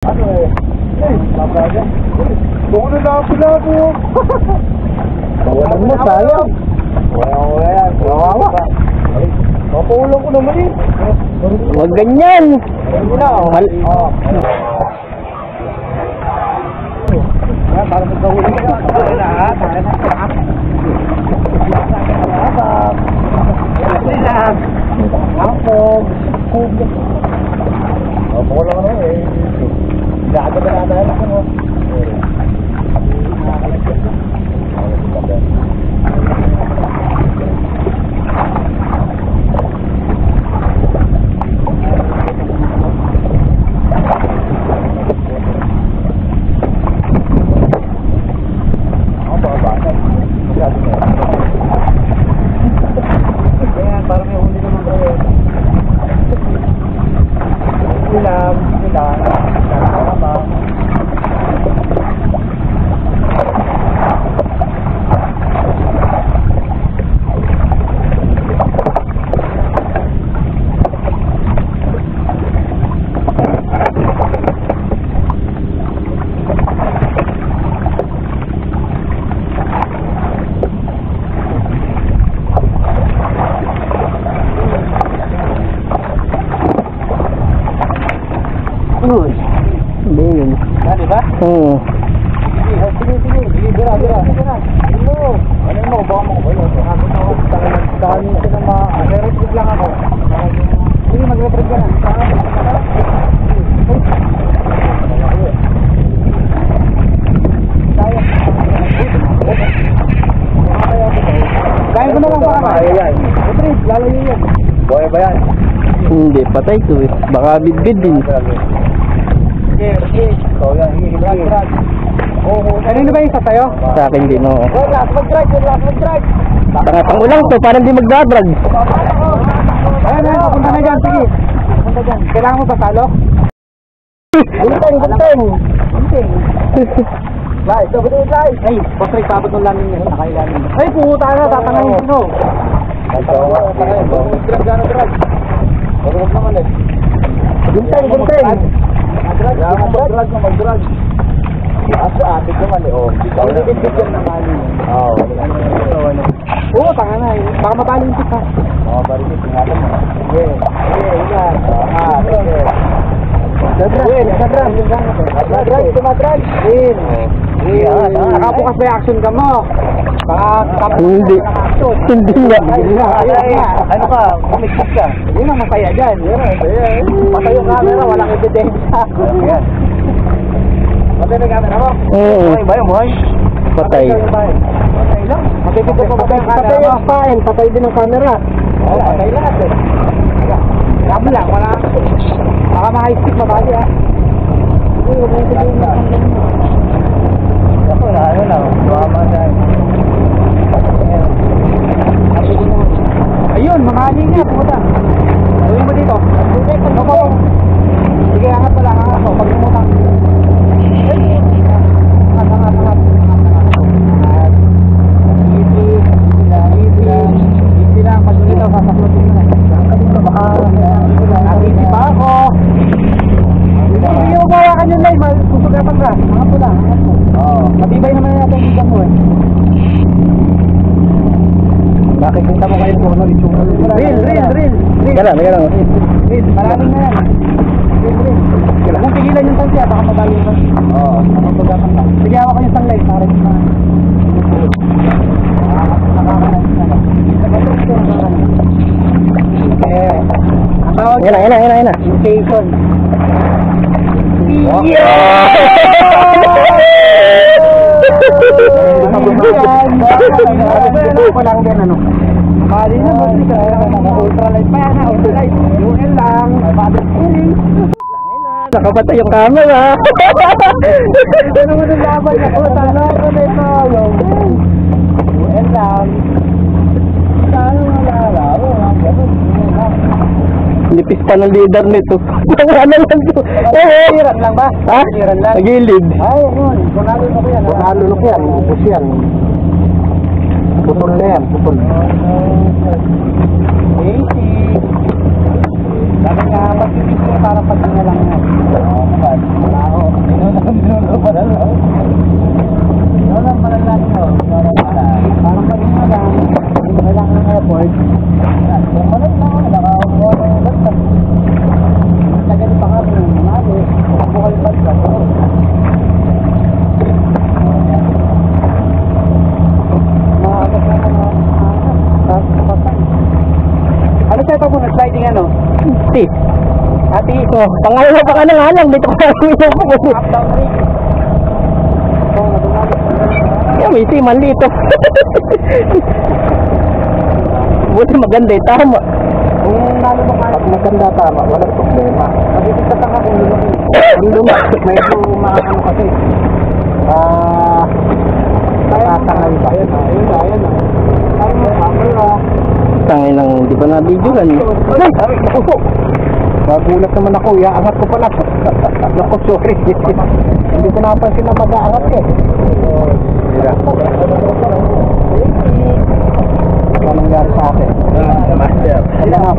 Ano eh? Mabaga. Doon na pula po. Walang mo, sayang. Wala yan. Kawawa. Mapulong ko naman eh. Huwag ganyan. Mahal. Para magkahuli ka. Para na ha. Para na ha. Ako. Ako lang ano eh. Gada ba na tayo ako? Uy, bingin. Di ba? Oo. Sige, bira. Ano mo, baka mo ko. Dahil ito na ma-retrip lang ako. Sige, mag-retrip ka na. Kaya ko na lang baka. Retrip, lalo yun yan. Buhay ba yan? Hindi, patay ko eh. Baka bidbid din. Okay. So, yan. Drag. Kanino ba yung isa sa'yo? Sa akin din, oo. Last mag-drag. Tangatang ulang to, parang di magdadrag. Ayan, papunta na dyan. Sige. Papunta dyan. Kailangan mo ba salo? Gunteng. Guys, guys. Ay, Patrick, pabot ng lamin niya. Nakailamin. Ay, puhuta na. Tatangayin sino. Drag. Marunong naman eh. Gunteng. Mag-drag. Asa atin naman eh. Ikaw na. Oo, tanga na eh. Baka mabalinsip ha. Mabalinsip. Ingatan mo. Sige. Tumadrag. Nakabukas ba yung action ka mo? Hindi. Hindi nga. Ano ka? Kumikit ka. Hindi na masaya dyan. Patay yung camera. Walang ebidensya. Patay na yung camera mo? Oo. Patay ba yung buhay? Patay. Patay lang. Patay yung pain. Patay din ang camera. Patay lahat eh. Sabi lang. Wala. Baka ma-high-stick mabali ah. Ako na, ano lang. Buwama dahil. Ayun, mamali niya. Pumunta. Gawin mo dito. Sige, angat mo lang. Pag umutang. Angat. Easy lang. Pag dito, sasaklutin mo na. Baka, easy pa ako. Hindi mo bawakan yung live. Susugapan ka. Angat mo lang. Matibay naman natin yung dito mo eh. Nakikita mo kayo kung ano itsura. Real. Teka lang. Real, maraming na yan. Real. Kung pigilan yung tansya, baka mabali yung tansya. Oo. Nakapagapan ka. Sige, hawa ko yung sunlight para rin na. Ang tawag Yan na. station. Ako lang din ano. Mali na mo siya. Ultralight pa yan. Ultralight. UN lang. Father steering. Nakapatay yung camera. Ito naman ang laban niya. Tala ko na ito. UN lang. Saan malalaw? Nipis pa ng leader nito. Ano lang to? Tiran lang ba? Ha? Tiran lang. Nagilid. Ay, yun. Kunalunok yan. Kunalunok yan. Ubus yan. Putol na yan. Putol. 80. Sabi nga, pag-ibig ko para pag na lang yan. Oo, naman. Wala ako. Minulo pa lang. Minulo pa lang nyo. Parang pag na lang, hindi na lang ng airport. Malat lang ako. Nakakuha ko yung basta. Tagal pa kami. Mali. Bukal basta. Maagat na naman. Ano sa'yo pa po nag-sliding ano? Ati. Ati, Oh, pangalawa pa ka ng alang. Dito ka namin yung up down rig. Oo, nadumali. Yan, may siman dito. Buti maganda eh, tama. Kung nalubak nga, pag maganda tama, walang problema. Nagigit ka tanga kung lumaki. Kung lumaki, medyo maano kasi. Nakatangal ba? Ayan na. Ayan na. Camera. Tangin ng, di ba na-videohan? Ay, naku. Nagulat naman ako, iaangat ko pala. Naku, sorry. Hindi ko napansin na mag-aangat eh. Anong nangyari sa akin? Master. Ano nga,